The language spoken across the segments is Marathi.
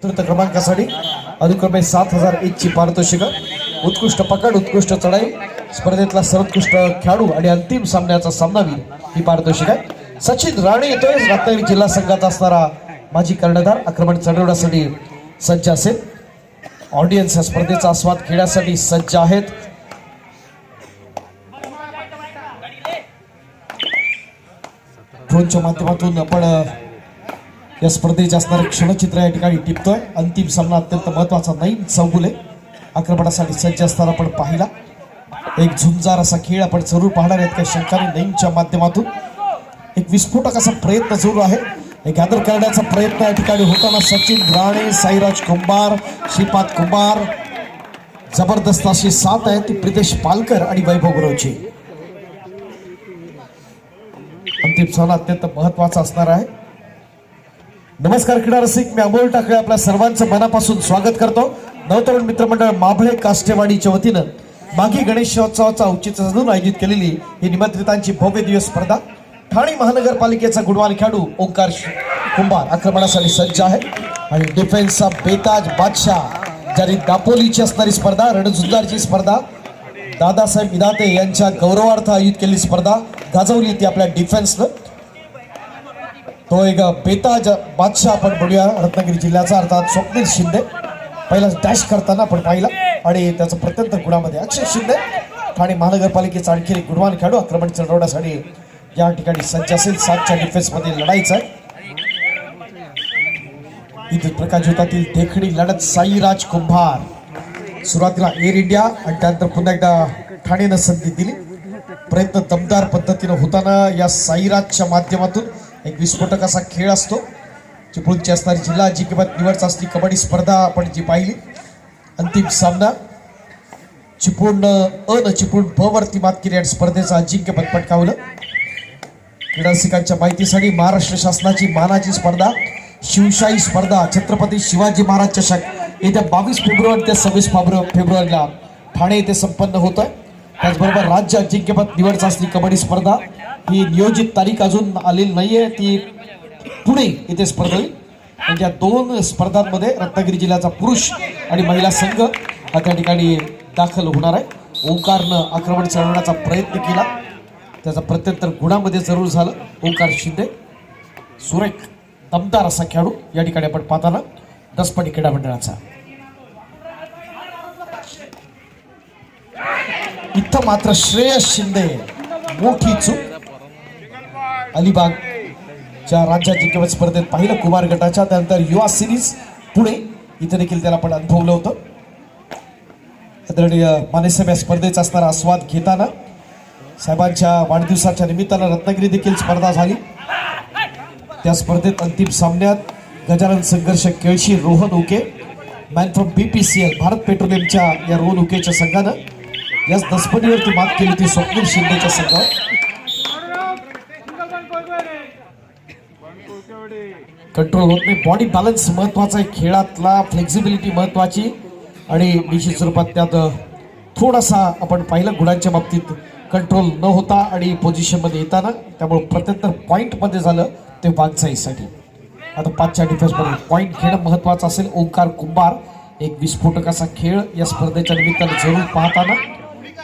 चतुर्थ क्रमांकासाठी अनुक्रमे 7001 ची पारितोषिकं, उत्कृष्ट पकड, उत्कृष्ट चढाई, स्पर्धेतला सर्वोत्कृष्ट खेळाडू आणि अंतिम सामन्याचा सामनावीर ही पारितोषिक आहे. सचिन राणे येतोय. रत्नागिरी जिल्हा संघाचा असणारा माजी कर्णधार आक्रमण चढवण्यासाठी सज्ज असेल. ऑडियन्स या स्पर्धेचा आस्वाद घेण्यासाठी सज्ज आहेत. ड्रोनच्या माध्यमातून आपण या स्पर्धेचे असणारे क्षणचित्र या ठिकाणी टिपतोय. अंतिम सामना अत्यंत महत्वाचा. नईम चौगुले आक्रमणासाठी सज्ज असताना आपण पाहिला. एक झुंजार असा खेळ आपण जरूर पाहणार आहेत. काही शंकाने नईमच्या माध्यमातून एक विस्फोटक असा प्रयत्न जरूर आहे. गॅदर करण्याचा प्रयत्न या ठिकाणी होताना सचिन राणे, साईराज कुंभार, श्रीपाद कुंभार, जबरदस्त अशी साथ आहे ती प्रितेश पालकर आणि वैभव गुरवची. अंतिम सामना अत्यंत महत्वाचा असणार आहे. नमस्कार क्रीडा रसिक, मी अमोल टाकळे आपल्या सर्वांचं मनापासून स्वागत करतो. नवतरुण मित्रमंडळ माभळे काष्टेवाडीच्या वतीनं माघी गणेशोत्सवाचा औचित्य साधून आयोजित केलेली ही निमंत्रितांची भव्य दिवस स्पर्धा. ठाणे महानगरपालिकेचा गुणवान खेळाडू ओंकार कुंभार आक्रमणासाठी सज्ज आहे आणि डिफेन्सचा बेताज बादशाह ज्याने दापोलीची असणारी स्पर्धा, रणझुंजारची स्पर्धा, दादासाहेब इदाते यांच्या गौरवार्थ आयोजित केलेली स्पर्धा गाजवली ती आपल्या डिफेन्सनं. तो एक बेताज बादशाह आपण बघूया रत्नागिरी जिल्ह्याचा, अर्थात स्वप्नील शिंदे. पहिला डॅश करताना आपण पाहिला आणि त्याचं प्रत्यंतर गुणामध्ये अक्षय शिंदे ठाणे महानगरपालिकेचा आणखी एक गुणवान खेळाडू आक्रमण चढवण्यासाठी या ठिकाणी सज्ज असेल. 7च्या डिफेन्समध्ये लढायचं आहे. इथे प्रकाश युद्धातील देखणी लढत साईराज कुंभार. सुरुवातीला एअर इंडिया आणि त्यानंतर पुन्हा एकदा ठाणेनं संधी दिली. प्रयत्न दमदार पद्धतीनं होताना या साईराजच्या माध्यमातून एक विस्फोटक असा खेळ असतो. चिपळूणची असणारी जिल्हा अजिंक्यपद निवड चाचणी कबड्डी स्पर्धा आपण जी पाहिली. अंतिम सामना चिपळूण अ न चिपळूण ब वरती मात केली आणि स्पर्धेचं अजिंक्यपद पटकावलं. क्रीडारसिकांच्या माहितीसाठी महाराष्ट्र शासनाची मानाची स्पर्धा शिवशाही स्पर्धा छत्रपती शिवाजी महाराज चषक येत्या 22 फेब्रुवारी ते 26 फेब्रुवारीला ठाणे येथे संपन्न होत आहे. त्याचबरोबर राज्य अजिंक्यपद निवड चाचणी कबड्डी स्पर्धा ही नियोजित तारीख अजून आलेली नाहीये, ती पुणे येथे स्पर्धा होईल. आणि या 2 स्पर्धांमध्ये रत्नागिरी जिल्ह्याचा पुरुष आणि महिला संघ हा त्या ठिकाणी दाखल होणार आहे. ओंकारनं आक्रमण चढवण्याचा प्रयत्न केला, त्याचा प्रत्युत्तर गुणामध्ये जरूर झालं. ओंकार शिंदे सुरेख दमदार असा खेळाडू या ठिकाणी आपण पाहताना दसपणी क्रीडा मंडळाचा. इथं मात्र श्रेयस शिंदे मोठी चूक. अलिबागच्या राज्य अजिंक्यपद स्पर्धेत पाहिलं कुमार गटाच्या, त्यानंतर युवा सिरीज पुणे इथे देखील त्याला आपण अनुभवलं होतं. आदरणीय मानेसाहेब या स्पर्धेचा असणारा आस्वाद घेताना साहेबांच्या वाढदिवसाच्या निमित्तानं रत्नागिरी देखील स्पर्धा झाली. त्या स्पर्धेत अंतिम सामन्यात Gajanan Sangharsh Kelshi Rohan Uke man from BPCL Bharat पेट्रोलियमच्या या रोहन उकेच्या संघानं याच दसपणीवरती मात केली ती स्वप्नील शिंदेच्या संघावर. कंट्रोल होत नाही. बॉडी बॅलन्स महत्वाचा आहे खेळातला, फ्लेक्झिबिलिटी महत्वाची आणि निश्चित स्वरूपात त्यात थोडासा आपण पाहिलं गुणांच्या बाबतीत कंट्रोल न होता आणि पोझिशनमध्ये येताना, त्यामुळे प्रत्यंतर पॉईंटमध्ये झालं ते वागचाईसाठी. आता 5च्या डिफेन्समध्ये पॉईंट घेणं महत्त्वाचं असेल. ओंकार कुंभार एक विस्फोटक असा खेळ या स्पर्धेच्या निमित्तानं जरूर पाहताना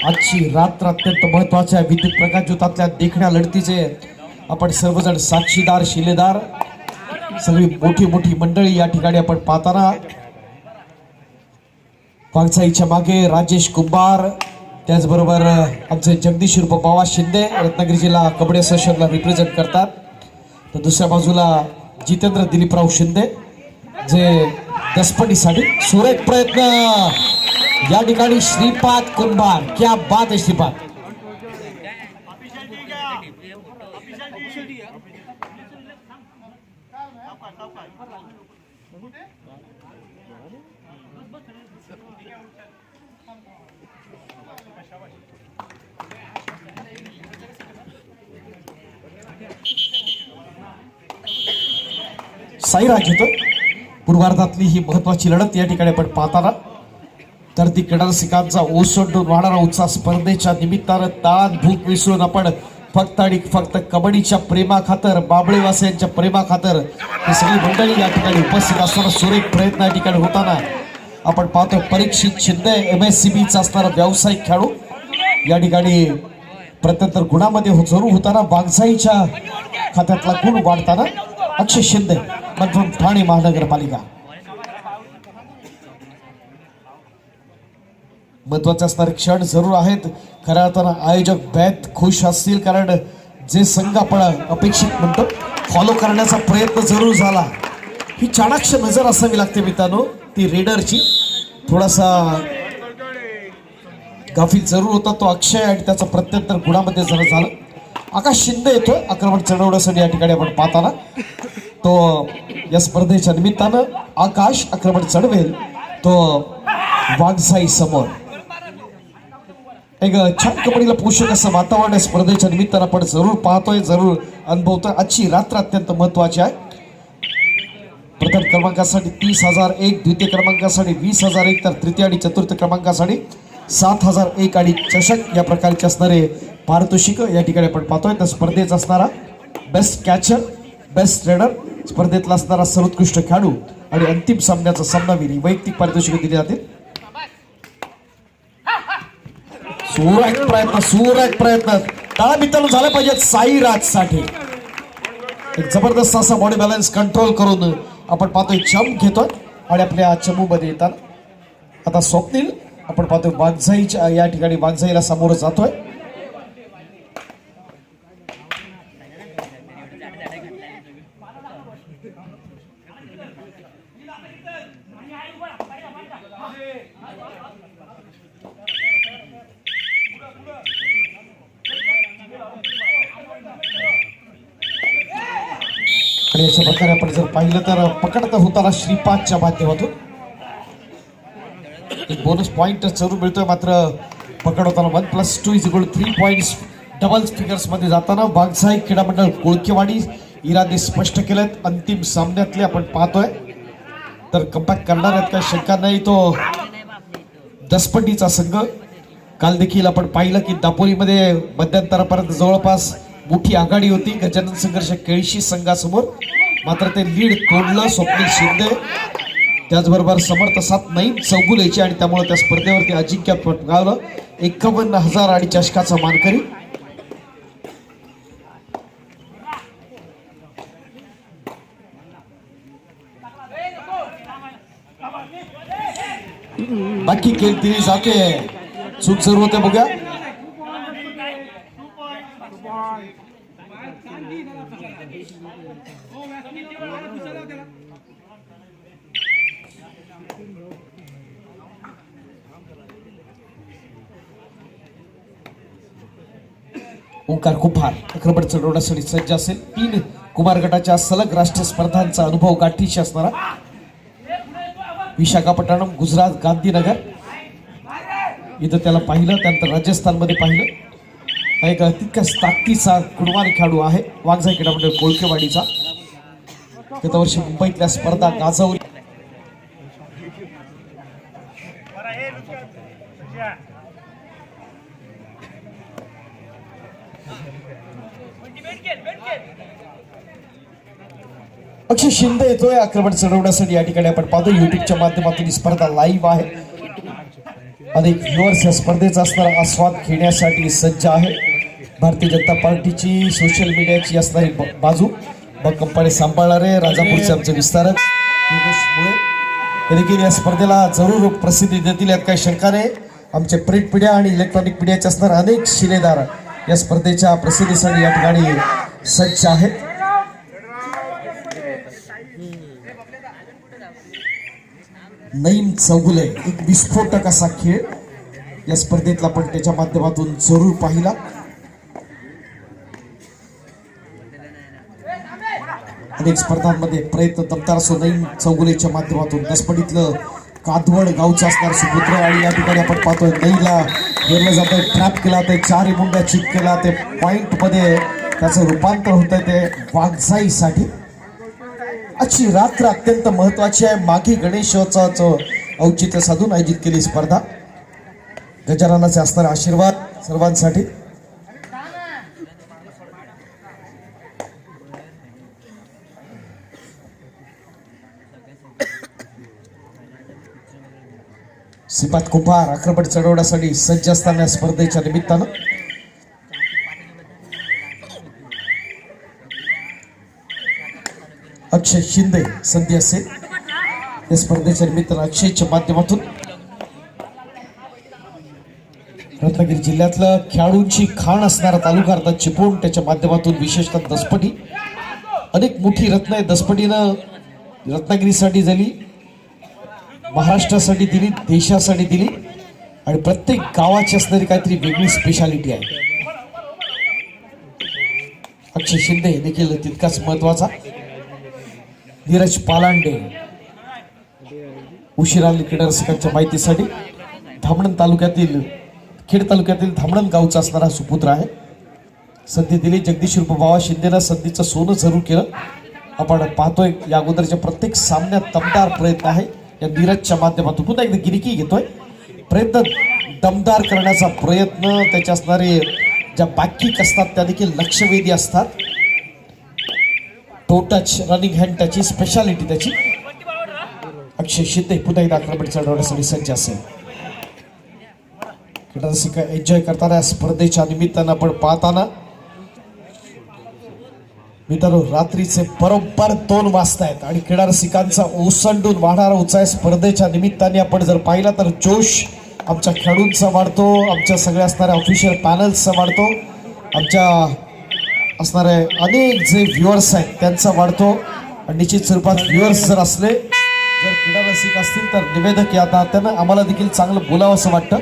आजची रात्र अत्यंत महत्त्वाच्या विद्युत प्रकाश ज्योतातल्या देखण्या लढतीचे आपण सर्वजण साक्षीदार, शिलेदार, सगळी मोठी मोठी मंडळी या ठिकाणी आपण पाहताना वागचाईच्या मागे राजेश कुंभार, त्याचबरोबर आमचे जगदीश उर्फ बाबा शिंदे रत्नागिरी जिल्हा कबड्डी असोसिएशनला रिप्रेझेंट करतात. तर दुसऱ्या बाजूला जितेंद्र दिलीपराव शिंदे जे दसपणीसाठी सुरेख प्रयत्न या ठिकाणी श्रीपाद कुंभार. क्या बात आहे श्रीपाद. साईराज येतो. पूर्वार्धातली ही महत्वाची लढत या ठिकाणी आपण पाहताना तर ती क्रीडारसिकांचा ओसंडून वाहणारा उत्साह स्पर्धेच्या निमित्तानं ताण भूक विसरून आपण फक्त आणि फक्त कबड्डीच्या प्रेमा खातर, बाबळेवासियांच्या प्रेमा खातर ही सगळी मंडळी या ठिकाणी उपस्थित असताना सुरेख प्रयत्न या ठिकाणी होताना आपण पाहतो. परीक्षित शिंदे MSCB चा असणारा व्यावसायिक खेळाडू या ठिकाणी प्रत्यंतर गुणामध्ये जरूर होताना, वाघजाईच्या खात्यातला गुण वाढताना अक्षय शिंदे म्हणजे ठाणे महानगरपालिका. महत्वाचे असणारे क्षण जरूर आहेत. खऱ्या अर्थानं आयोजक बेत खुश असतील, कारण जे संघ आपण अपेक्षित म्हणतो फॉलो करण्याचा प्रयत्न जरूर झाला. ही चाणाक्ष नजर असावी लागते मित्रांनो, ती रेडरची. थोडासा गाफील जरूर होता तो अक्षय आणि त्याचा प्रत्यंतर गुणामध्ये जरा झालं. आकाश शिंदे येतोय आक्रमण चढवण्यासाठी या ठिकाणी आपण पाहताना. तो या स्पर्धेच्या निमित्तानं आकाश आक्रमण चढवेल तो वाघसाई समोर. एक छान कबड्डीला पोषक असं वातावरण स्पर्धेच्या निमित्तानं आपण जरूर पाहतोय, जरूर अनुभवतोय. आजची रात्र अत्यंत महत्वाची आहे. प्रथम क्रमांकासाठी 30,001, द्वितीय क्रमांकासाठी 20,001, तर तृतीय आणि चतुर्थ क्रमांकासाठी 7,001 आणि चषक या प्रकारचे असणारे पारितोषिक या ठिकाणी आपण पाहतोय. तर स्पर्धेचा असणारा बेस्ट कॅचर, बेस्ट ट्रेडर, स्पर्धेतला असणारा सर्वोत्कृष्ट खेळाडू आणि अंतिम सामन्याचा सामनावीर वैयक्तिक पारितोषिक दिली जातील. सुरेख प्रयत्न टाळा मित्रांनो झाला पाहिजे साईराज साठी. एक जबरदस्त असा बॉडी बॅलन्स कंट्रोल करून आपण पाहतोय चम घेतोय आणि आपल्या चमू मध्ये येतात. आता स्वप्नील आपण पाहतोय वाघजाईच्या या ठिकाणी वाघजाईला समोर जातोय. आणि अशा प्रकारे आपण जर पाहिलं तर पकडता होताना श्रीपादच्या माध्यमातून एक बोनस पॉइंट जरूर मिळतोय. मात्र पकड होताना 1+2 = 3 पॉइंट्स डबल फिगर्स मध्ये जाताना वाघजाई क्रीडा मंडळ कोळकेवाडी इरादे स्पष्ट केलेत. अंतिम सामन्यातले आपण पाहतोय तर कमबॅक करणार आहेत काही शंका नाही. तो दसपंडीचा संघ काल देखील आपण पाहिलं की दापोलीमध्ये मध्यंतरापर्यंत जवळपास मोठी आघाडी होती गजानन संघर्ष केळशी संघासमोर. मात्र ते लीड तोडलं स्वप्नील शिंदे, त्याचबरोबर समर्थ साथ नईम चौगुलेची आणि त्यामुळे त्या स्पर्धेवरती अजिंक्य पटकावलं. 51,000 आणि चषकाचा मानकरी. बाकी केली जाते चूक जरूर होते बघा. ओंकार कुंभार आक्रमण चढवण्यासाठी सज्ज असेल. 3 कुमार गटाच्या सलग राष्ट्रीय स्पर्धांचा अनुभव गाठीशी असणारा. विशाखापट्टणम, गुजरात, गांधीनगर इथं त्याला पाहिलं, त्यानंतर राजस्थानमध्ये पाहिलं. एक तितक्याच ताकदीचा गुणवान खेळाडू आहे वाघजाई क्रीडा मंडळ कोळकेवाडीचा. गत वर्षी मुंबईतल्या स्पर्धा गाजवली. अक्षय शिंदे येतोय आक्रमण चढवण्यासाठी या ठिकाणी आपण पाहतो. युट्यूबच्या माध्यमातून ही स्पर्धा लाईव्ह आहे. अनेक व्ह्युअर्स या स्पर्धेचा असणारा आस्वाद घेण्यासाठी सज्ज आहे. भारतीय जनता पार्टीची सोशल मीडियाची असणारी बाजू कंपनी सांभाळणारे राजापूरचे आमचे विस्तारक योगेश मुळे हे देखील या स्पर्धेला जरूर प्रसिद्धी देतील यात काही शंका नाही. आमचे प्रिंट मीडिया आणि इलेक्ट्रॉनिक मीडियाचे असणार अनेक शिलेदार या स्पर्धेच्या प्रसिद्धीसाठी या ठिकाणी सज्ज आहेत. नईम चौगुले एक विस्फोटक असा खेळ या स्पर्धेतला पण त्याच्या माध्यमातून जरूर पाहिला. अनेक स्पर्धांमध्ये प्रयत्न दमदार असो नईम चौगुलेच्या माध्यमातून. दसपडीतलं कादवड गावचं असणार सुपुत्र आणि या ठिकाणी आपण पाहतोय नईला घेरलं जात आहे, ट्रॅप केला ते 4 मुंड्या चित केला ते पॉइंट मध्ये त्याचं रूपांतर होत आहे ते वाघजाईसाठी. आजची रात्र अत्यंत महत्वाची आहे. माघी गणेशोत्सवाचं औचित्य साधून आयोजित केली स्पर्धा. गजाननाचे असणारे आशीर्वाद सर्वांसाठी. सिपात कुपार आक्रमण चढवण्यासाठी सज्ज असताना स्पर्धेच्या निमित्तानं अक्षय शिंदे संधी असेल या स्पर्धेच्या निमित्तानं अक्षयच्या माध्यमातून रत्नागिरी जिल्ह्यातलं खेळाडूंची खाण असणारा तालुका अर्थात चिपळूण त्याच्या माध्यमातून विशेषतः दसपटी अनेक मोठी रत्न आहे. दसपटीनं रत्नागिरीसाठी दिली, महाराष्ट्रासाठी दिली, देशासाठी दिली आणि प्रत्येक गावाची असणारी काहीतरी वेगळी स्पेशालिटी आहे. अक्षय शिंदे देखील तितकाच महत्वाचा. नीरज पालांडे उशिरा क्रीडा रसिकांच्या माहितीसाठी धामणन तालुक्यातील खेड तालुक्यातील धामणन गावचा असणारा सुपुत्र आहे. संधी दिली जगदीश रूप बाबा शिंदेनं संधीचं सोनं जरूर केलं. आपण पाहतोय या अगोदरच्या प्रत्येक सामन्यात दमदार प्रयत्न आहे या नीरजच्या माध्यमातून. पुन्हा एकदा गिरिकी घेतोय प्रयत्न दमदार करण्याचा प्रयत्न. त्याच्या असणारे ज्या बॅककिक असतात त्या देखील लक्षवेधी असतात. टो टच रनिंग हँड त्याची स्पेशालिटी त्याची. अक्षय शिंदे पुन्हा एकदा आक्रमण चढवण्यासाठी सज्ज असेल. क्रीडा रसिक एन्जॉय करताना स्पर्धेच्या निमित्तानं आपण पाहताना मित्रांनो रात्रीचे बरोबर 2 वाजता आहेत आणि क्रीडा रसिकांचा ओसंडून वाढणारा उत्साह स्पर्धेच्या निमित्ताने आपण जर पाहिला तर जोश आमच्या खेळाडूंचा वाढतो, आमच्या सगळ्या असणाऱ्या ऑफिशियल पॅनल्सचा वाढतो, आमच्या असणारे अनेक जे व्ह्युअर्स आहेत त्यांचा वाढतो. आणि निश्चित स्वरूपात व्ह्युअर्स जर असले जर क्रीडा रसिक असतील तर निवेदक येतात त्यांना आम्हाला देखील चांगलं बोलावं असं वाटतं.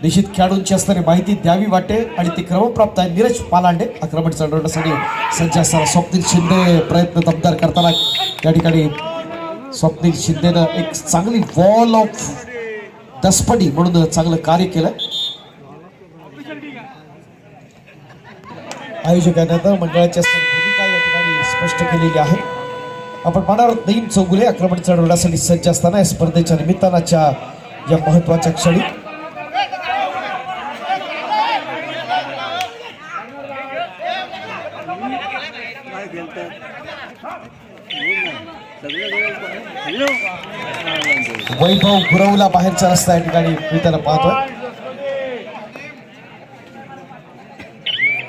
निश्चित खेळाडूंची असणारी माहिती द्यावी वाटे आणि ती क्रमप्राप्त आहे. नीरज पालांडे आक्रमण चढवण्यासाठी सज्ज असताना स्वप्नील शिंदे प्रयत्न दमदार करताना त्या ठिकाणी स्वप्नील शिंदेनं एक चांगली वॉल ऑफ दसपडी म्हणून चांगलं कार्य केलं. आयोजकांना मंडळाची असणारी भूमिका या ठिकाणी स्पष्ट केलेली आहे. आपण पाहणार आहोत नईम चौगुले आक्रमण चढवण्यासाठी सज्ज असताना या स्पर्धेच्या निमित्तानाच्या या महत्वाच्या क्षणी वैभव गुरवला बाहेरचा रस्ता या ठिकाणी मी त्याला पाहतोय.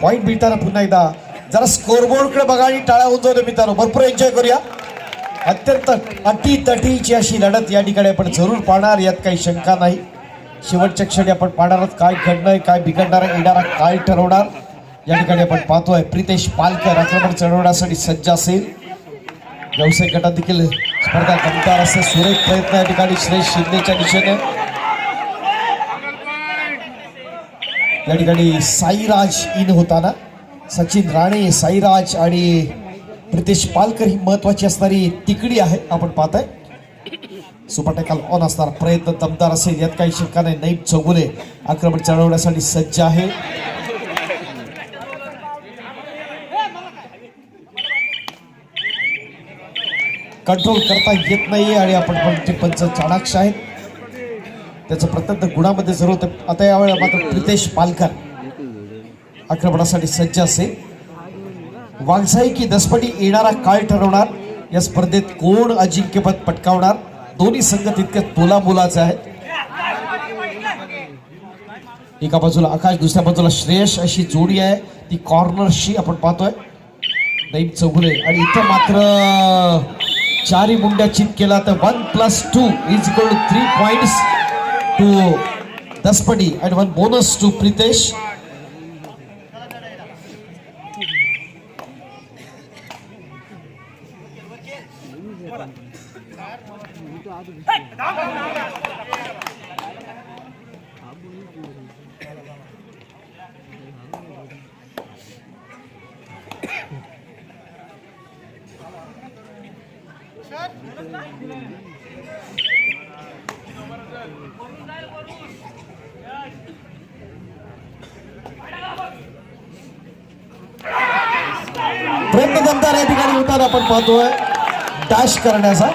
पॉइंट मिळताना पुन्हा एकदा जरा स्कोरबोर्ड कडे बघा आणि टाळ्या उंचवतो मित्रांनो. भरपूर एन्जॉय करूया. अत्यंत अटीतटीची अशी लढत या ठिकाणी आपण जरूर पाहणार, यात काही शंका नाही. शेवटच्या क्षणी आपण पाहणार आहोत काय घडणं काय बिघडणार येणारा काय ठरवणार या ठिकाणी आपण पाहतोय. प्रितेश पालकर आक्रमण चढवण्यासाठी सज्ज असेल. व्यावसायिक गटात देखील स्पर्धा दमदार असे सुरेख प्रयत्न या ठिकाणी श्रेष्ठ शिंदेच्या दिशेने. या ठिकाणी साईराज इन होताना सचिन राणे, साईराज आणि प्रितेश पालकर ही महत्वाची असणारी तिकडी आहे आपण पाहताय. सुपरटेकल ऑन असणारा प्रयत्न दमदार असेल यात काही शंका नाही. नईम चौगुले आक्रमण चढवण्यासाठी सज्ज आहे. कंट्रोल करता येत नाही आणि आपण पण ते पंच चाणाक्ष आहेत त्याचं प्रत्यंत गुणामध्ये जरूर होतं. आता यावेळेला मात्र प्रितेश पालकर आक्रमणासाठी सज्ज असेल. वाघसाई की दसपटी येणारा काळ ठरवणार. या स्पर्धेत कोण अजिंक्यपद पटकावणार दोन्ही संघ तितके तोलामोलाचे आहेत. एका बाजूला आकाश दुसऱ्या बाजूला श्रेयश अशी जोडी आहे ती कॉर्नरशी आपण पाहतोय. नईम चौगुले आणि इथं मात्र चारी मुंड्या चित केला तर 1+2 is equal to 3 points to दसपटी and 1 bonus to Pritesh. प्रयत्न दमदार या ठिकाणी होताना आपण पाहतोय डॅश करण्याचा.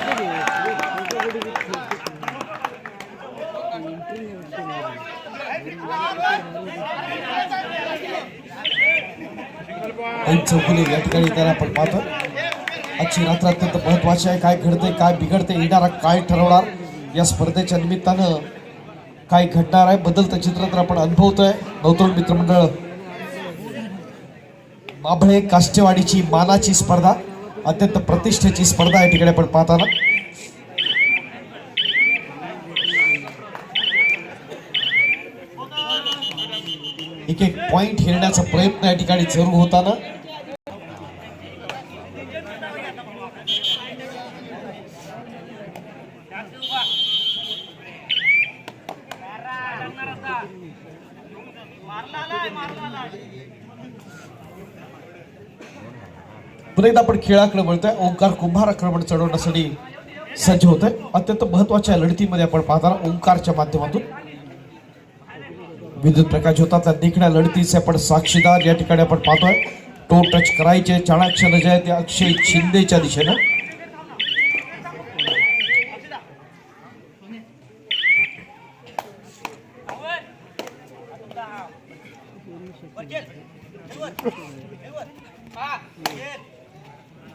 चौकुले या ठिकाणी त्याला आपण पाहतोय. आजची रात्र अत्यंत महत्वाची आहे. काय घडते काय बिघडते येणारा काय ठरवणार या स्पर्धेच्या निमित्तानं काय घडणार आहे बदलतं चित्र तर आपण अनुभवतोय. नवतरुण मित्रमंडळ माभळे काष्टेवाडीची मानाची स्पर्धा, अत्यंत प्रतिष्ठेची स्पर्धा या ठिकाणी आपण पाहताना एक एक पॉइंट घेण्याचा प्रयत्न या ठिकाणी जरूर होताना पुन्हा एकदा आपण खेळाकडे वळतोय. ओंकार कुंभार आक्रमण चढवण्यासाठी सज्ज होत आहे. अत्यंत महत्वाच्या लढतीमध्ये आपण पाहताना ओंकारच्या माध्यमातून विद्युत प्रकाश होतात देखण्या लढतीचे आपण साक्षीदार या ठिकाणी आपण पाहतोय. टो टच करायचे चाणाक्ष जे आहे ते अक्षय शिंदेच्या दिशेनं.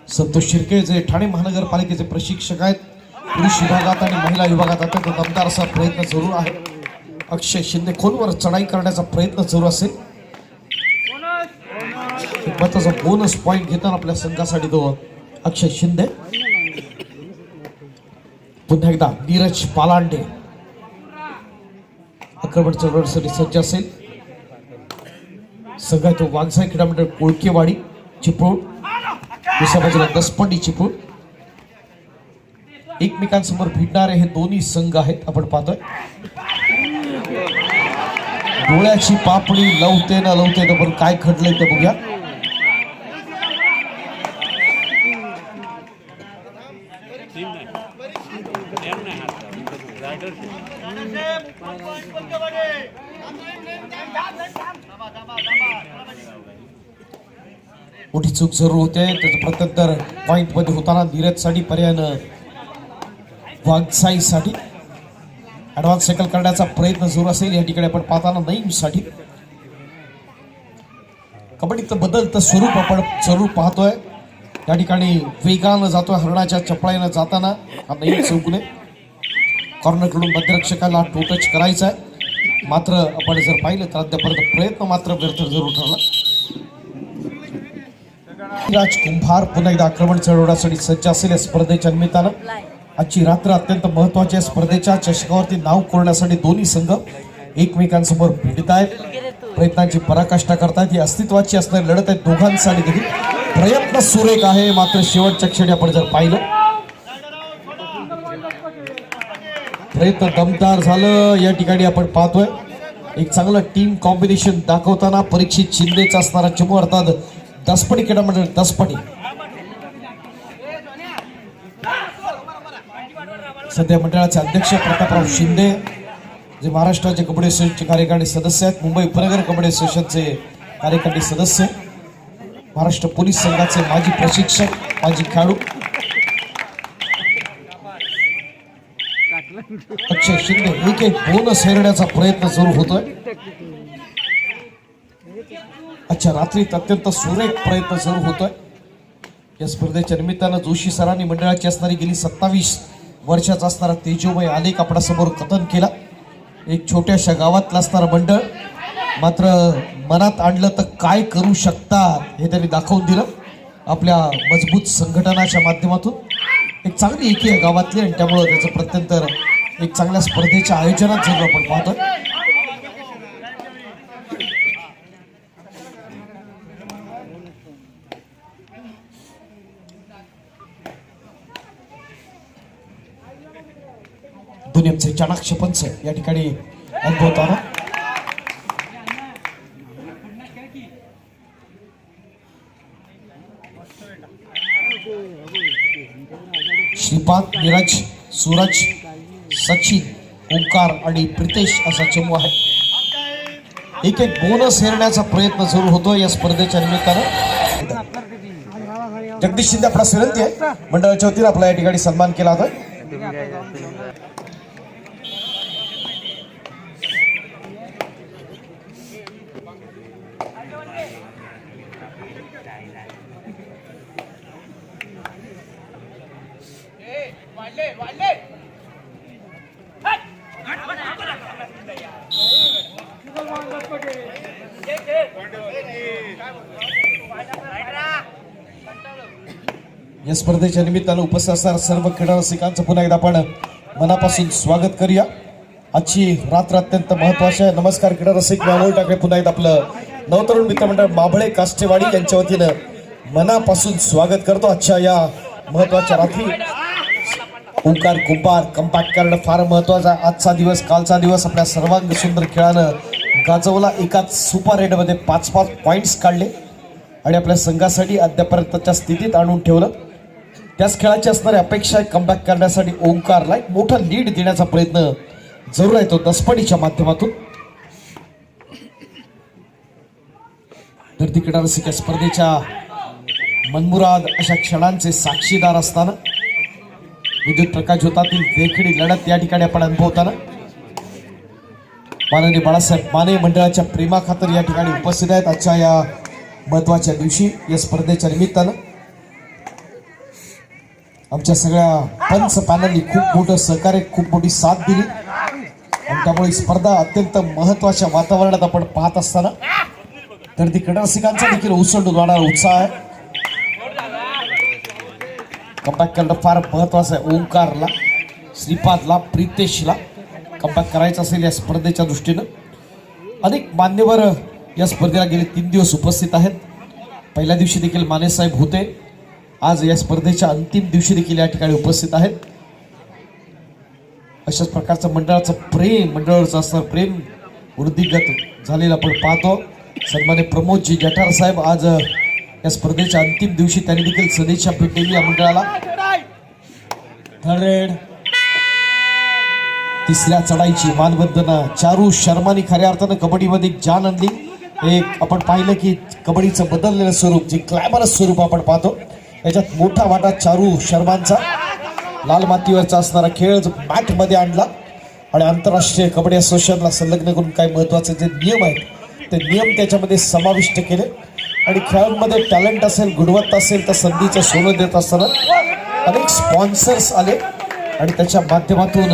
संतोष शिर्के जे ठाणे महानगरपालिकेचे प्रशिक्षक आहेत, पुरुष विभागात आणि महिला विभागात अत्यंत दमदार असा प्रयत्न जरूर आहे. अक्षय शिंदे खोलवर चढाई करण्याचा प्रयत्न जरूर असेल. महत्वाचा बोनस पॉइंट घेताना आपल्या संघासाठी तो अक्षय शिंदे. पुन्हा एकदा नीरज पालांडे आक्रमण चढवण्यासाठी सज्ज असेल. संघ तो वाघसाई क्रीडा मंडळ कोळकेवाडी चिपळूण, दुसऱ्या बाजूला दसपंडी चिपळूण. एकमेकांसमोर भिडणारे हे दोन्ही संघ आहेत आपण पाहतोय. डोळ्याची पापणी लवते ना लवते तर पण काय घडलंय ते बघूया. मोठी चूक जरूर होते. त्याचं प्रत्युत्तर पॉइंट मध्ये होताना नीरज साठी पर्यायानं वाघसाई साठी ऍडव्हान्स सेकल करण्याचा प्रयत्न जरूर असेल. या ठिकाणी आपण पाहताना नईम साठी कबड्डीचं बदलतं स्वरूप आपण जरूर पाहतोय. या ठिकाणी वेगानं जातोय, हरणाच्या चपळाईनं जाताना हा नईम चौगुले. कॉर्नरकडून मध्यरक्षकाला टो टच करायचा आहे, मात्र आपण जर पाहिलं तर अद्यापर्यंत प्रयत्न मात्र व्यर्थ जरूर ठरला. राज कुंभार पुन्हा एकदा आक्रमण चढवण्यासाठी सज्ज असेल. या स्पर्धेच्या निमित्तानं आजची रात्र अत्यंत महत्वाची. स्पर्धेच्या चषकावरती नाव कोरण्यासाठी दोन्ही संघ एकमेकांसमोर भिडत आहेत, प्रयत्नांची पराकाष्ठा करतात. ही अस्तित्वाची असणारी लढत आहे दोघांसाठी देखील. प्रयत्न सुरेख आहे, मात्र शेवटच्या क्षणी आपण जर पाहिलं प्रयत्न दमदार झालं. या ठिकाणी आपण पाहतोय एक चांगलं टीम कॉम्बिनेशन दाखवताना परीक्षित शिंदेचा असणारा चमू अर्थात दसपडी क्रीडा मंडळ दसपडी. सध्या मंडळाचे अध्यक्ष प्रतापराव शिंदे जे महाराष्ट्र कबड्डी असोसिएशनचे कार्यकारी सदस्य आहेत, मुंबई उपनगर कबड्डी असोसिएशनचे कार्यकारी सदस्य, महाराष्ट्र पोलीस संघाचे माजी प्रशिक्षक, माजी खेळाडू अक्षय शिंदे. एक एक बोनस हेरण्याचा प्रयत्न सुरू होतोय. अच्छा, रात्रीत अत्यंत सुरेख प्रयत्न सुरू होतोय. या स्पर्धेच्या निमित्तानं जोशी सरांनी मंडळाची असणारी गेली 27 वर्षाचा असणारा तेजोमय आलेख आपल्यासमोर कथन केला. एक छोट्याशा गावातलं असणारं मंडळ मात्र मनात आणलं तर काय करू शकतात हे त्यांनी दाखवून दिलं. आपल्या मजबूत संघटनाच्या माध्यमातून एक चांगली एकी आहे गावातली, आणि त्यामुळं त्याचं प्रत्यंतर एक चांगल्या स्पर्धेच्या आयोजनात जरूर आपण पाहतोय. दुनियमचे चाणाक्ष पंच या ठिकाणी अनुभवताना श्रीपाद, नीरज, सूरज, सचिन, ओंकार आणि प्रितेश असा चमू आहे. एक एक बोनस हेरण्याचा प्रयत्न सुरू होतो या स्पर्धेच्या निमित्तानं. जगदीश शिंदे आपला विनंती आहे मंडळाच्या वतीने आपला या ठिकाणी सन्मान केला होता. या स्पर्धेच्या निमित्तानं उपस्थित असणाऱ्या सर्व क्रीडा रसिकांचं पुन्हा एकदा आपण मनापासून स्वागत करूया. आजची रात्र अत्यंत महत्वाची आहे. नमस्कार क्रीडा रसिक, मी अमोल ठाकरे पुन्हा एकदा आपलं नवतरुण मित्रमंडळ माभळे काष्टेवाडी यांच्या वतीनं मनापासून स्वागत करतो. आजच्या या महत्वाच्या रात्री ओंकार कुंभार कम्पॅक्ट करणं फार महत्वाचा. आजचा दिवस कालचा दिवस आपल्या सर्वांग सुंदर खेळानं गाजवला. एकाच सुपर रेडमध्ये 5-5 पॉईंट्स काढले आणि आपल्या संघासाठी अद्यापर्यंतच्या स्थितीत आणून ठेवलं. त्याच खेळाची असणारी अपेक्षा कमबॅक करण्यासाठी ओंकारला एक मोठा लीड देण्याचा प्रयत्न जरूर आहे तो दसपडीच्या माध्यमातून. धरती क्रीडा रसिक स्पर्धेच्या मनमुराद अशा क्षणांचे साक्षीदार असताना विद्युत प्रकाश ज्योतातील देखणी लढत या ठिकाणी आपण अनुभवताना माननीय बाळासाहेब माने मंडळाच्या प्रेमाखातर या ठिकाणी उपस्थित आहेत. आजच्या या महत्वाच्या दिवशी या स्पर्धेच्या निमित्तानं आमच्या सगळ्या पंच पॅनलनी खूप मोठं सहकार्य, खूप मोठी साथ दिली आणि त्यामुळे स्पर्धा अत्यंत महत्वाच्या वातावरणात आपण पाहत असताना तर ती क्रीडा रसिकांचा देखील उसळून वाढणारा उत्साह आहे. कमबॅक करणं फार महत्वाचं आहे. ओंकारला, श्रीपादला, प्रितेशला कमबॅक करायचं असेल या स्पर्धेच्या दृष्टीनं. अनेक मान्यवर या स्पर्धेला गेले 3 दिवस उपस्थित आहेत. पहिल्या दिवशी देखील मानेसाहेब होते, आज या स्पर्धेच्या अंतिम दिवशी देखील या ठिकाणी उपस्थित आहेत. अशाच प्रकारचं मंडळाचं प्रेम, मंडळाचं असं प्रेम वृद्धिगत झालेलं आपण पाहतो. सन्मान्य प्रमोदजी जठार साहेब आज या स्पर्धेच्या अंतिम दिवशी त्यांनी देखील सदिच्छा भेट दिली या मंडळाला. थर्ड तिसऱ्या चढाईची मानवंदना चारू शर्मानी खऱ्या अर्थानं कबड्डीमध्ये जान आणली. एक आपण पाहिलं की कबड्डीचं बदललेलं स्वरूप, जे ग्लॅमरस स्वरूप आपण पाहतो, याच्यात मोठा वाटा चारू शर्मांचा. लाल मातीवरचा असणारा खेळ जो मॅटमध्ये आणला आणि आंतरराष्ट्रीय कबड्डी असोसिएशनला संलग्न करून काही महत्त्वाचे जे नियम आहेत ते नियम त्याच्यामध्ये समाविष्ट केले आणि खेळांमध्ये टॅलेंट असेल, गुणवत्ता असेल तर संधीचं सोनं देत असताना अनेक स्पॉन्सर्स आले आणि त्याच्या माध्यमातून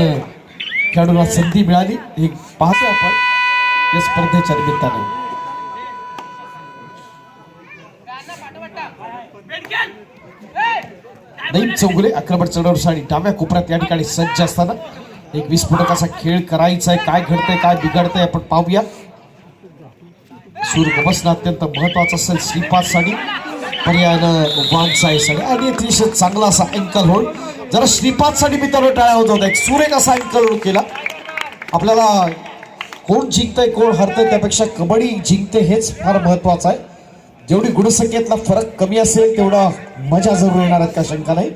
खेळाडूंना संधी मिळाली. हे पाहतोय आपण या स्पर्धेच्या निमित्ताने. नईम चौगुले आक्रमण चढवण्यासाठी डाव्या कोपऱ्यात या ठिकाणी सज्ज असताना एक विस्फोटकाचा खेळ करायचा आहे. काय घडतंय, काय बिघडतंय आपण पाहूया. सूर्य गमसणं अत्यंत महत्वाचं असेल श्रीपादसाठी, पर्यायानं वानसाईसाठी आणि अतिशय चांगला असा अँकल होल्ड. जरा श्रीपादसाठी मित्रांनो टाळ्या होत होता. एक सुरेख असा अँकल होल्ड केला. आपल्याला कोण जिंकतंय कोण हरतंय त्यापेक्षा कबड्डी जिंकते हेच फार महत्वाचं आहे. जेवढी गुणसंख्येतला फरक कमी असेल तेवढा मजा जरूर येणार आहेत, का शंका नाही.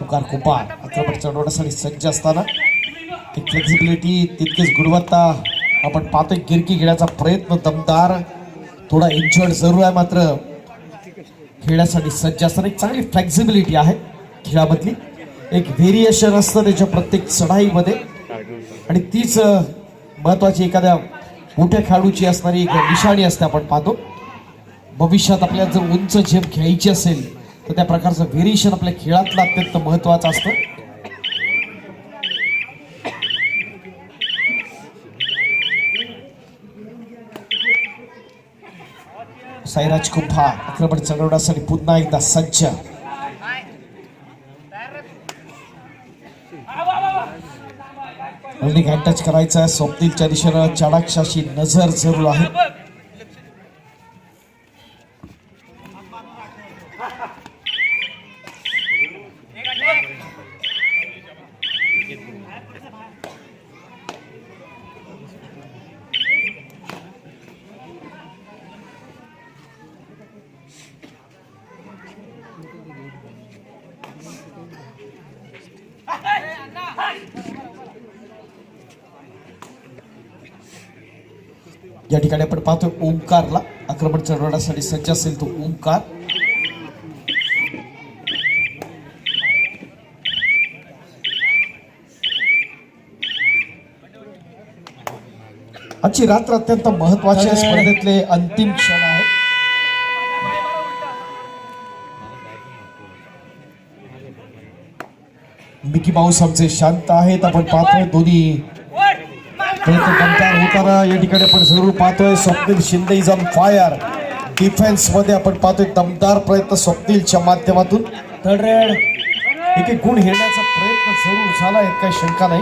ओंकार कुंभार आक्रमण चढवण्यासाठी सज्ज असताना एक फ्लेक्झिबिलिटी, तितकीच गुणवत्ता आपण पाहतोय. गिरकी घेण्याचा प्रयत्न दमदार, थोडा इंजर्ड जरूर आहे मात्र खेळण्यासाठी सज्ज असताना एक चांगली फ्लेक्झिबिलिटी आहे खेळामधली. एक व्हेरिएशन असतं त्याच्या प्रत्येक चढाईमध्ये आणि तीच महत्वाची एखाद्या मोठ्या खेळाडूची असणारी एक निशाणी असते. आपण पाहतो भविष्यात आपल्याला जर उंच झेप घ्यायची असेल तर त्या प्रकारचं व्हेरिएशन आपल्या खेळातलं अत्यंत महत्वाचं असतं. साईराज कुंभार आक्रमण चढवण्यासाठी पुन्हा एकदा सज्ज. रनिंग हँड टच करायचा आहे. स्वप्नीलच्या दिशेनं चाणाक्षाशी नजर जरूर आहे. या ठिकाणी आपण पाहतोय ओंकारला आक्रमण चढवण्यासाठी सज्ज असेल तो ओंकार. आजची रात्र अत्यंत महत्वाची स्पर्धेतले अंतिम क्षण आहे. मिकी माऊस आमचे शांत आहेत. आपण पाहतोय दोन्ही प्रयत्न दमदार होताना या ठिकाणी आपण जरूर पाहतोय. Swapnil Shinde is on fire. Defence मध्ये आपण पाहतोय दमदार प्रयत्न स्वप्नीलच्या माध्यमातून. थर्ड रेड एक एक गुण हेरण्याचा प्रयत्न जरूर झाला, यात काही शंका नाही.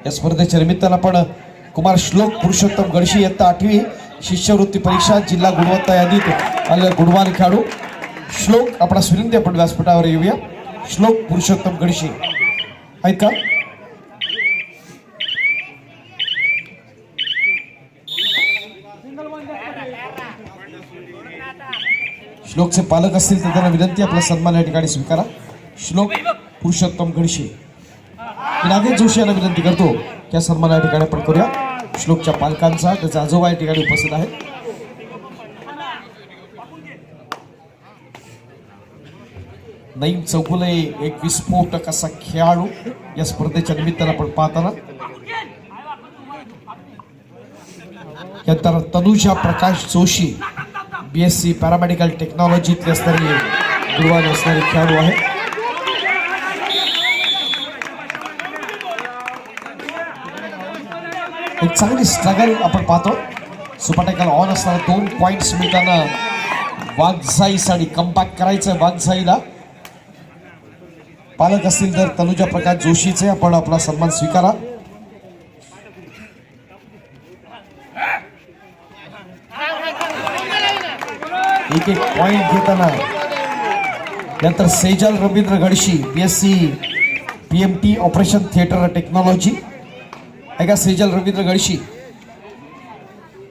या स्पर्धेच्या निमित्तानं आपण कुमार श्लोक पुरुषोत्तम गडशी इयत्ता 8वी शिष्यवृत्ती परीक्षा जिल्हा गुणवत्ता यादीत आलेला गुणवान खेळाडू श्लोक आपणास विनंती आपण व्यासपीठावर येऊया. श्लोक पुरुषोत्तम गडशी आहेत का? श्लोकचे पालक असतील तर त्यांना विनंती आपला सन्मान या ठिकाणी स्वीकारा. श्लोक पुरुषोत्तम गडशी मी नागेश जोशी यांना विनंती करतो की या सन्मान या ठिकाणी आपण करूया. श्लोकच्या पालकांचा त्याचा आजोबा या ठिकाणी उपस्थित आहेत. नईम चौगुले एक विस्फोटक असा खेळाडू या स्पर्धेच्या निमित्तानं आपण पाहताना. त्यानंतर तनुजा प्रकाश जोशी BSc पॅरामेडिकल टेक्नॉलॉजीतली असणारी गुणवान असणारी खेळाडू आहे. एक चांगली स्ट्रगल आपण पाहतो. सुपरटेकल ऑन असताना 2 पॉइंट्स मिळताना वाघजाईसाठी कमबॅक करायचं. वाघजाईला पालक असतील तर तनुजा प्रकाश जोशीचे आपण आपला सन्मान स्वीकारा. एक एक पॉइंट घेताना नंतर Sejal Ravindra Gadshi BSc PMT operation theatre technology आहे का? सेजल रवींद्र गडशी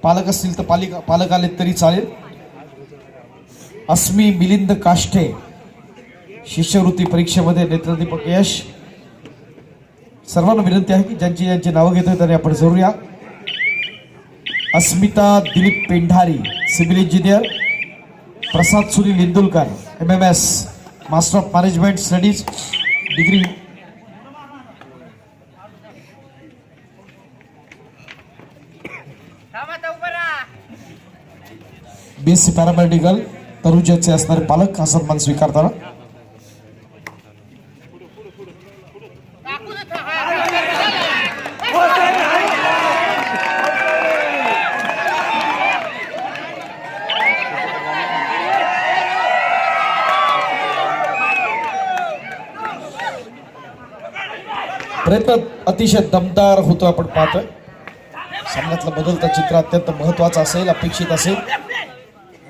पालक असतील तर पालक आले तरी चालेल. अस्मी मिलिंद काष्टे शिष्यवृत्ती परीक्षेमध्ये नेत्रदीपक यश. सर्वांना विनंती आहे की ज्यांची नावं घेतोय त्यांनी आपण जरूर या. Asmita Dilip Pendhari civil engineer. Prasad Sunil Indulkar MMS master of management studies degree. BSc paramedical तरुजाचे असणारे पालक हा सन्मान स्वीकारताना. प्रयत्न अतिशय दमदार होतो आपण पाहतोय. सामन्यातलं बदलतं चित्र अत्यंत महत्वाचं असेल, अपेक्षित असेल.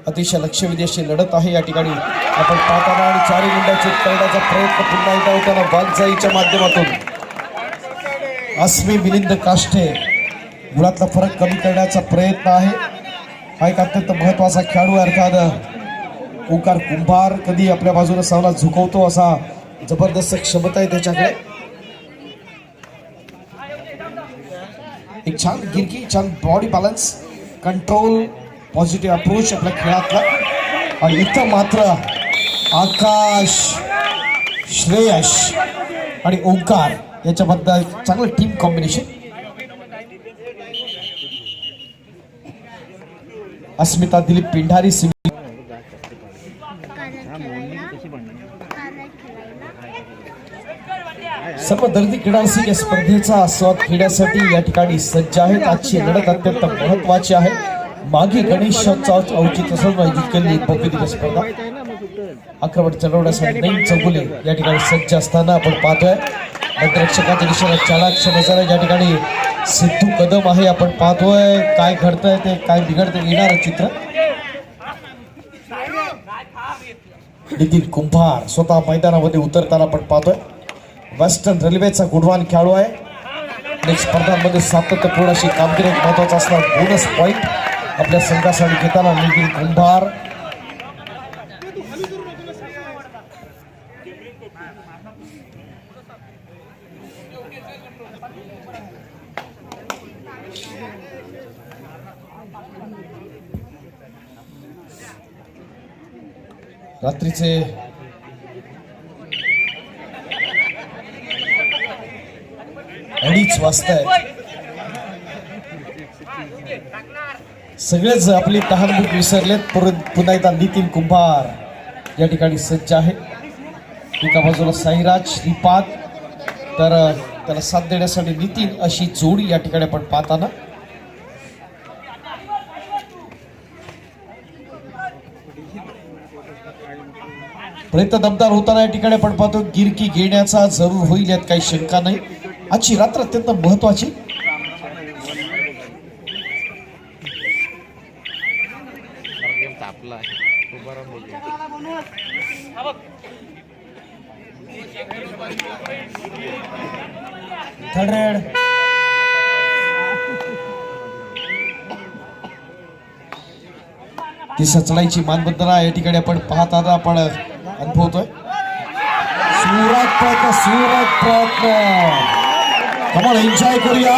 अतिशय लक्षवेधी अशी लढत आहे या ठिकाणी आपण पाहताना. आणि 4 गुंडाची करण्याचा प्रयत्न पुन्हा एकदा होताना वाघजाईच्या माध्यमातून. अस्मी मिलिंद काष्टे गुणातला फरक कमी करण्याचा प्रयत्न आहे. हा एक अत्यंत महत्वाचा खेळाडू अर्थात ओंकार कुंभार कधी आपल्या बाजूने सावला झुकवतो असा जबरदस्त क्षमता आहे त्याच्याकडे. एक छान गिरकी, छान body balance, control, positive approach आपल्या खेळातला. आणि इथं मात्र आकाश, श्रेयश आणि ओंकार याच्याबद्दल चांगलं टीम कॉम्बिनेशन. अस्मिता दिलीप पेंढारी सर्व दर्दी क्रीडारसिक या स्पर्धेचा आस्वाद घेण्यासाठी या ठिकाणी सज्ज आहेत. आजची लढत अत्यंत महत्वाची आहे. मागे गणेशोत्सवाचं औचित्य सह आयोजित केलेली भव्य स्पर्धा आक्रमण चढवण्यासाठी नईम चौगुले या ठिकाणी सज्ज असताना आपण पाहतोय. रक्षकाच्या दिशेने चालाक्ष नजर या ठिकाणी सिद्धू कदम आहे. आपण पाहतोय काय घडतंय ते, काय बिघडतं येणार चित्र. नितीन कुंभार स्वतः मैदानामध्ये उतरताना आपण पाहतोय. वेस्टर्न रेल्वेचा गुणवान खेळाडू आहे. अनेक स्पर्धांमध्ये सातत्यपूर्ण अशी कामगिरी महत्वाचा असणार बोनस पॉइंट आपल्या संघासाठी घेताना नितीन कुंभार. रात्रीचे 2:30 वाजताय. सगळेच आपली तहानभूक विसरलेत. पुन्हा एकदा नितीन कुंभार या ठिकाणी सज्ज आहे. एका बाजूला साईराज श्रीपाद तर त्याला साथ देण्यासाठी नितीन अशी जोडी या ठिकाणी आपण पाहताना प्रयत्न दमदार होताना या ठिकाणी आपण पाहतो गिरकी घेण्याचा जरूर होईल यात काही शंका नाही. आजची रात्र अत्यंत महत्वाची. थर्ड रेड ती सचलाईची मानबंधना या ठिकाणी आपण पाहताना आपण अनुभवतोय. सुरत प्रयत्न कमाल एन्जॉय करूया.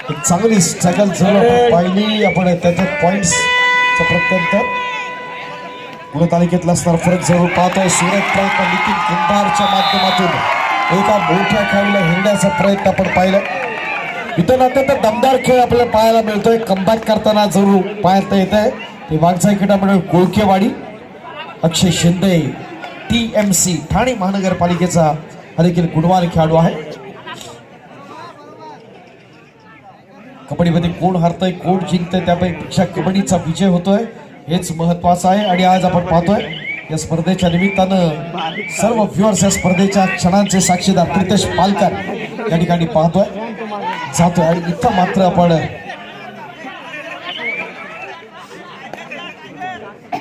एक चांगली स्ट्रगल जर पाहिली आपण त्याच्यात पॉइंट्स प्रत्यंतर गुण तालिकेतला असणार फरक जरूर पाहतोय. सुरत प्रयत्न नितीन कुंभारच्या माध्यमातून एका मोठ्या खेळाडूला हिरण्याचा प्रयत्न आपण पाहिला. इथं अत्यंत दमदार खेळ आपल्याला पाहायला मिळतोय. कमबॅक करताना जरूर पाहता येत आहे. ते वाघजाई क्रीडा मंडळ कोळकेवाडी अक्षय शिंदे TMC ठाणे महानगरपालिकेचा हा देखील गुणवान खेळाडू आहे. कबड्डीमध्ये कोण हरतंय कोण जिंकतंय त्यापेक्षा कबड्डीचा विजय होतोय हेच महत्वाचं आहे. आणि आज आपण पाहतोय या स्पर्धेच्या निमित्तानं सर्व व्ह्युअर्स या स्पर्धेच्या क्षणांचे साक्षीदार प्रितेश पालकर या ठिकाणी पाहतोय जातोय. आणि इथं मात्र आपण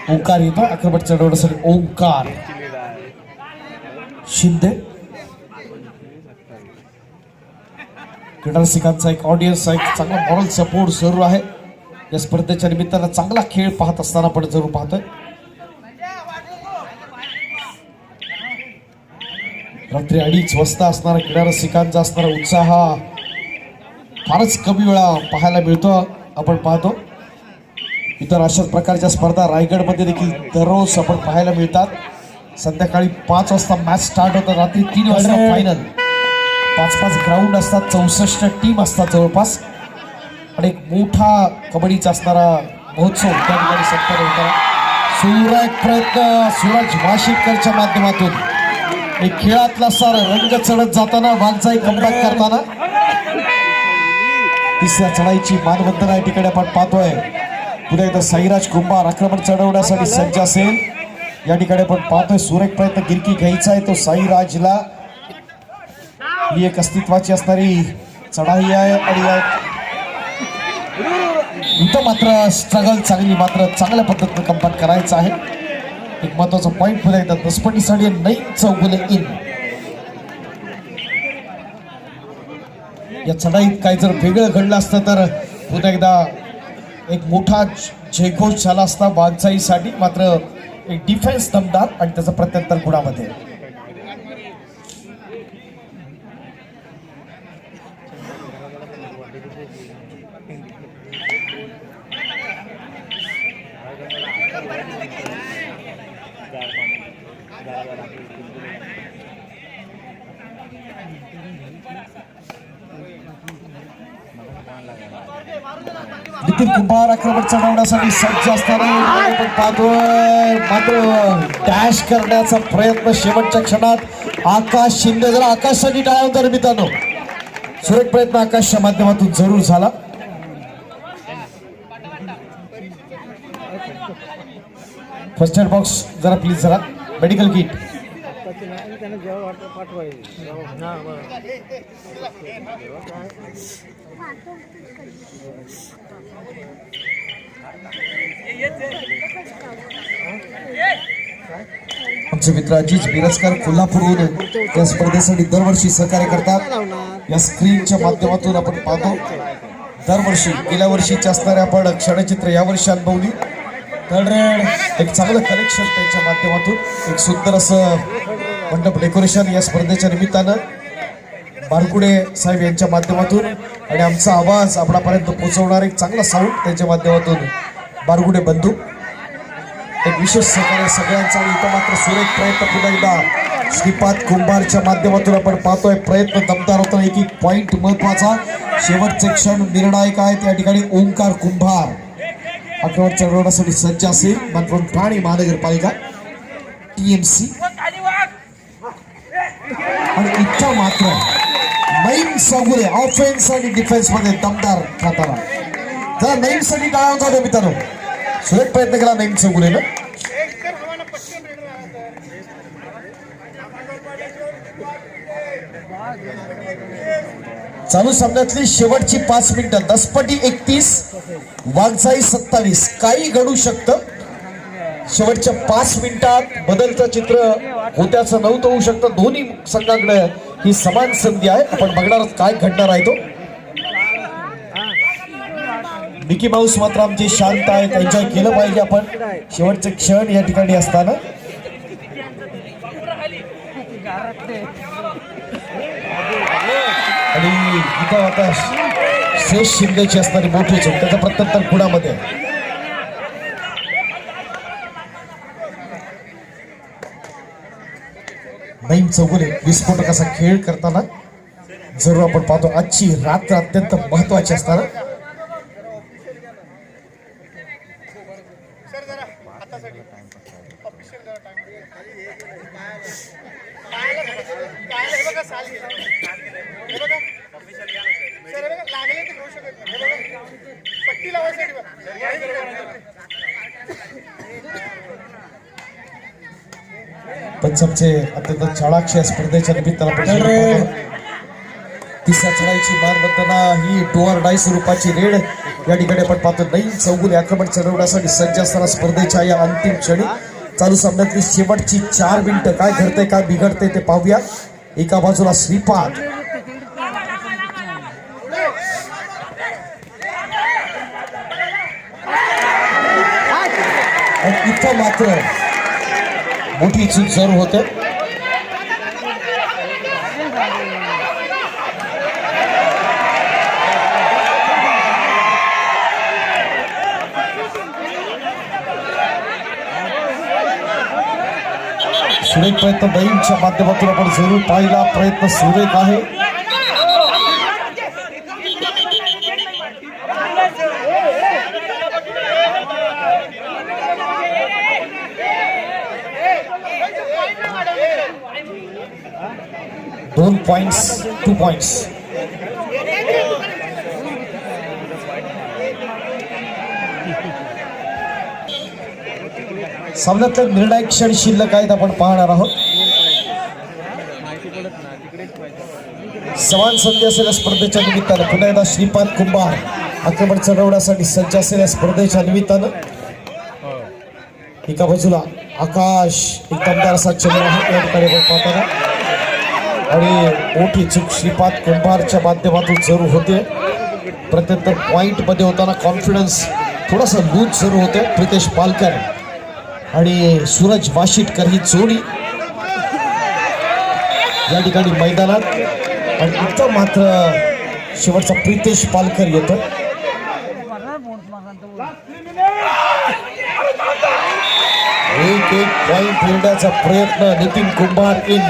ओंकार येतो आक्रमण चढवण्यासाठी. ओंकार शिंदे क्रीडा रसिकांचा एक ऑडियन्स एक चांगला मॉरल सपोर्ट जरूर आहे. या स्पर्धेच्या निमित्तानं चांगला खेळ पाहत असताना आपण जरूर पाहतोय. रात्री 2:30 वाजता असणारा क्रीडा रसिकांचा असणारा उत्साह फारच कमी वेळा पाहायला मिळतो. आपण पाहतो इतर अशाच प्रकारच्या स्पर्धा रायगडमध्ये देखील दररोज आपण पाहायला मिळतात. संध्याकाळी 5 वाजता मॅच स्टार्ट होतात. रात्री 3 वाजता फायनल. 5-5 ग्राउंड असतात. 64 टीम असतात जवळपास. आणि एक मोठा कबड्डीचा असणारा महोत्सव त्या ठिकाणी संपन्न होता. सुरत प्रयत्न सूरज वाशिकरच्या माध्यमातून एक खेळातला सारा रंग चढत जाताना वाघजाई कमबॅक करताना तिसऱ्या चढाईची मानवंदना या ठिकाणी आपण पाहतोय. पुन्हा एकदा साईराज कुंभार आक्रमण चढवण्यासाठी सज्ज असेल. या ठिकाणी आपण पाहतोय सुरेख प्रयत्न गिरकी घ्यायचा आहे तो साईराजला. ही एक अस्तित्वाची असणारी चढाई आहे. आणि इथं मात्र स्ट्रगल चांगली मात्र चांगल्या पद्धतीने कंप्लीट करायचं आहे. एक महत्वाचा पॉईंट पुन्हा एकदा दसपटीसाठी 9 गुण इन. या चढाईत काही जर वेगळं घडलं असतं तर पुन्हा एकदा एक मोठा जयघोष झाला असता वाघजाईसाठी. मात्र एक डिफेन्स दमदार आणि त्याचा प्रत्युत्तर गुणामध्ये. नितीन कुंभार आक्रमण चढवण्यासाठी सज्ज असताना आपण पाहतोय मात्र डॅश करण्याचा प्रयत्न शेवटच्या क्षणात आकाश शिंदे. जरा आकाशसाठी टाळ्या मित्रांनो. सुरेख प्रयत्न आकाशच्या माध्यमातून जरूर झाला. फर्स्ट एड बॉक्स जरा प्लीज जरा मेडिकल किट. आमचे मित्र अजिज मिरजकर कोल्हापूरहून या स्पर्धेसाठी दरवर्षी सहकार्य करतात. या स्क्रीनच्या माध्यमातून आपण पाहतो दरवर्षी गेल्या वर्षीची असणारे आपण क्षणचित्र यावर्षी अनुभवली. थर्ड रेड एक चांगलं कलेक्शन त्यांच्या माध्यमातून एक सुंदर असं मंडप डेकोरेशन या स्पर्धेच्या निमित्तानं बारकुडे साहेब यांच्या माध्यमातून आणि आमचा आवाज आपणापर्यंत पोहोचवणार एक चांगला साऊंड त्यांच्या माध्यमातून बारकुडे बंधू. एक विशेष सहकार्य सगळ्यांचा. आणि इथं मात्र सुरेख प्रयत्न पुन्हा एकदा श्रीपाद कुंभारच्या माध्यमातून आपण पाहतोय. प्रयत्न दमदार होता. एक पॉईंट महत्वाचा शेवटचे क्षण निर्णायक आहेत. या ठिकाणी ओंकार कुंभार आक्रमण चढवण्यासाठी सज्ज असेल. मात्र ठाणे महानगरपालिका TMC इच्छा मात्र नईम चौगुले ऑफेन्स आणि डिफेन्स मध्ये दमदार खाताना जरा नईम साठी टाळा जाऊ मित्रांनो. सुरेख प्रयत्न केला नईम चौगुलेनं. चालू सामन्यातली शेवटची 5 मिनिटं. दसपटी 31 वाघजाई 27. काही घडू शकतं शेवटच्या 5 मिनिटात. बदलतं चित्र होत्याचं नव्हतं होऊ शकतं. दोन्ही संघाकडे ही समान संधी आहे. आपण बघणार काय घडणार आहे तो. मिकी माऊस मात्र आमचे शांत आहेत. एन्जॉय केलं पाहिजे आपण शेवटचे क्षण या ठिकाणी असताना. आणि इथं आता शेष शिंदेची असणारी मोठी चूक त्याचा प्रत्युत्तर खुणामध्ये. नईम चौगुले विस्फोटकाचा खेळ करताना जरूर आपण पाहतो. आजची रात्र अत्यंत महत्वाची असताना पंचमचे अत्यंत चाणाक्ष स्पर्धेच्या निमित्तानं तिसऱ्या चढाईची मानवंदना ही डोअर डाय स्वरूपाची रेड या ठिकाणी आपण पाहतो. नईम चौगुले आक्रमण चढवण्यासाठी सज्ज असताना स्पर्धेच्या या अंतिम क्षणी चालू सामन्यातली शेवटची 4 मिनिटं काय घडतंय काय बिघडतंय ते पाहूया. एका बाजूला श्रीपाद इथं मात्र मोठी चूक जरूर होते. सुरेख प्रयत्न नईमच्या माध्यमातून आपण जरूर पाहिला. प्रयत्न सुरेख आहे. दोन पॉइंट्स 2 पॉइंट्स. सामन्यातले निर्णायक क्षण शिल्लक आहेत आपण पाहणार आहोत. समान संधी असलेल्या स्पर्धेच्या निमित्तानं पुन्हा एकदा श्रीपाद कुंभार आक्रमण चढवण्यासाठी सज्ज असलेल्या स्पर्धेच्या निमित्तानं एका बाजूला आकाश एक दमदार असा चंद्र या ठिकाणी पाहताना. आणि मोठी चूक श्रीपाद कुंभारच्या माध्यमातून जरूर होते. प्रत्युत्तर पॉइंट मध्ये होताना कॉन्फिडन्स थोडासा लूज जरूर होते. प्रितेश पालकर आणि सूरज वाशिटकर ही जोडी या ठिकाणी मैदानात. आणि इथं मात्र शेवटचा प्रितेश पालकर येतो. एक पॉइंट मिळण्याचा प्रयत्न. नितीन कुंभार इन.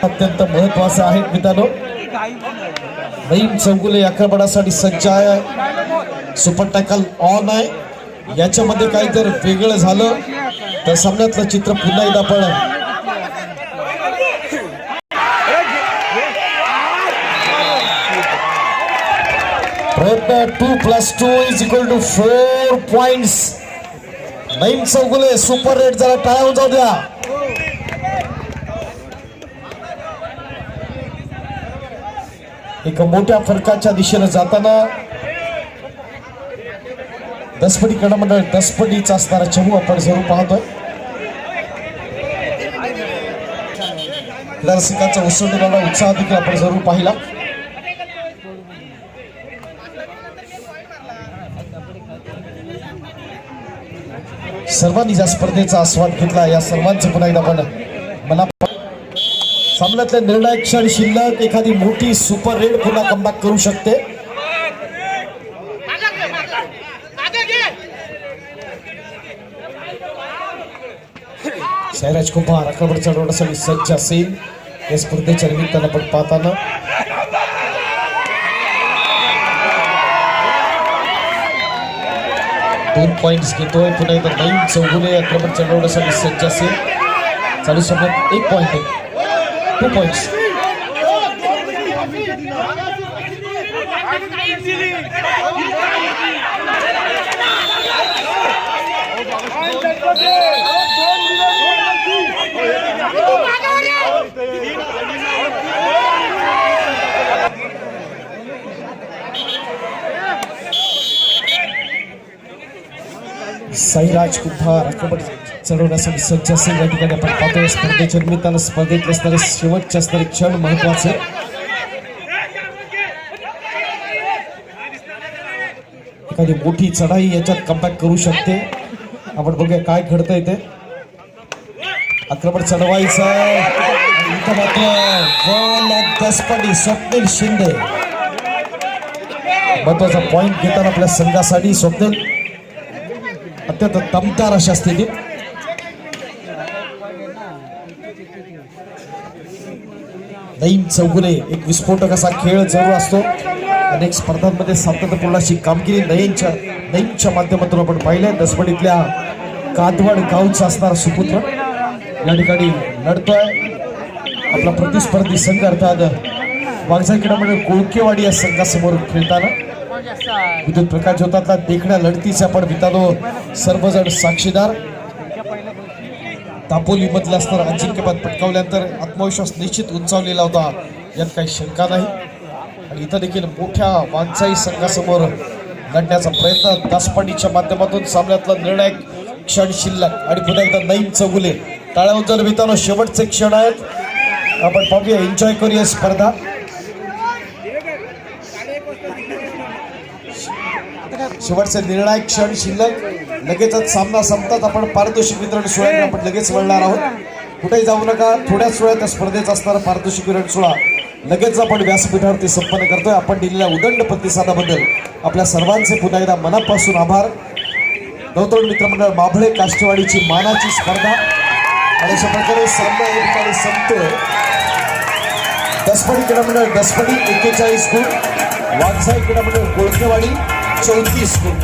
अत्यंत महत्वाचं आहे मित्रांनो. नईम चौगुले आक्रमणासाठी सज्ज आहे. सुपर टॅकल ऑन आहे. याच्यामध्ये काही जर वेगळं झालं तर सामन्यातलं चित्र पुन्हा एकदा आपण प्रयत्न 2+2 = 4 points. Naeem Chougule super raid जरा टाळावून जाऊ द्या. एक मोठ्या फरकाच्या दिशेने जाताना दसपटी क्रीडा मंडळ दसपटीचा असणारा चमू आपण जरूर पाहतोय. रसिकांचा उसळलेला उत्साह देखील आपण जरूर पाहिला. सर्वांनी या स्पर्धेचा आस्वाद घेतला. या सर्वांचं पुन्हा एकदा आपण मला सामन्यातले निर्णायक क्षण शिल्लक. एखादी मोठी सुपर रेड पुन्हा कमबॅक करू शकते. शैराज कुमार आक्रमण चढवण्यासाठी सज्ज असेल या स्पर्धेच्या निमित्तानं आपण पाहताना. 2 पॉइंट्स घेतोय. पुन्हा एकदा नईम चौगुले आक्रमण चढवण्यासाठी सज्ज असेल. चालू सामन्यात 1 पॉइंट आहे. 2 पॉइंट्स. साईराज कुंभार आक्रमण चढवण्यासाठी सज्ज असेल. या ठिकाणी आपण पाहतोय स्पर्धेच्या निमित्तानं स्पर्धेतले असणारे शेवटचे असणारे क्षण महत्वाचे. एखादी मोठी चढाई याच्यात कमबॅक करू शकते. आपण बघूया काय घडतंय ते. आक्रमण चढवायचं इथं मात्र दसपडी स्वप्नील शिंदे महत्वाचा पॉइंट घेताना आपल्या संघासाठी. स्वप्नील अत्यंत दमदार अशा स्थितीत. नईम चौगुले एक विस्फोटक असा खेळ जरूर असतो. अनेक स्पर्धांमध्ये सातत्यपूर्ण अशी कामगिरी नईमच्या माध्यमातून आपण पाहिलंय. दसपडीतल्या कादवड गावचा असणारा सुपुत्र या ठिकाणी लढतोय. आपला प्रतिस्पर्धी संघ अर्थात वाघजाई क्रीडा मंडळ कोळकेवाडी या संघासमोर खेळताना विद्युत प्रकाश होतातला देखण्या लढतीचे आपण वितानो सर्वजण साक्षीदार. दापोली मधला असणारा अजिंक्यपद पटकावल्यानंतर आत्मविश्वास निश्चित उंचावलेला होता, यात काही शंका नाही. आणि इथं देखील मोठ्या वाघजाई संघासमोर लढण्याचा प्रयत्न. दासपाडीच्या माध्यमातून सामन्यातला निर्णायक क्षण शिल्लक. आणि पुन्हा एकदा नईम चौगुले टाळ्या उंचावून वितानो शेवटचे क्षण आहेत. आपण पाहूया, एन्जॉय करूया स्पर्धा. शेवटचे निर्णायक क्षण शिल्लक. लगेचच सामना संपतात आपण पारितोषिक वितरण सोहळ्याकडे आपण लगेच वळणार आहोत. कुठेही जाऊ नका. थोड्याच वेळात स्पर्धेचा असणारा पारितोषिक वितरण सोहळा लगेच आपण व्यासपीठावरती संपन्न करतोय. आपण दिलेल्या उदंड प्रतिसादाबद्दल आपल्या सर्वांचे पुन्हा एकदा मनापासून आभार. नवतरुण मित्रमंडळ माभळे काष्टवाडीची मानाची स्पर्धा आणि अशा प्रकारे सामना या ठिकाणी संपतोय. दसपडी क्रीडा मंडळ दसपडी 41 गुण, वाघजाई क्रीडा मंडळ कोळकेवाडी 34 गुण.